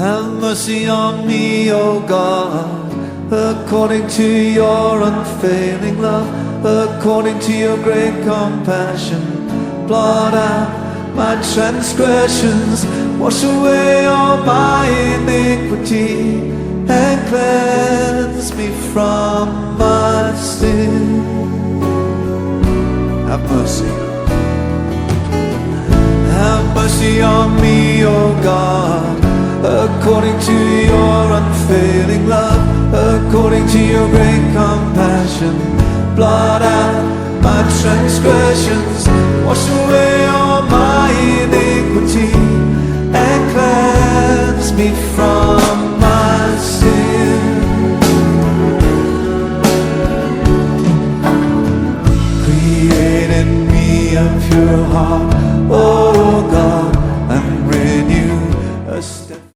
Have mercy on me, O God, according to your unfailing love, according to your great compassion. Blot out my transgressions, wash away all my iniquity, and cleanse me from my sin. Have mercy. Have mercy on me, O God, according to your unfailing love, according to your great compassion. Blot out my transgressions, wash away all my iniquity, and cleanse me from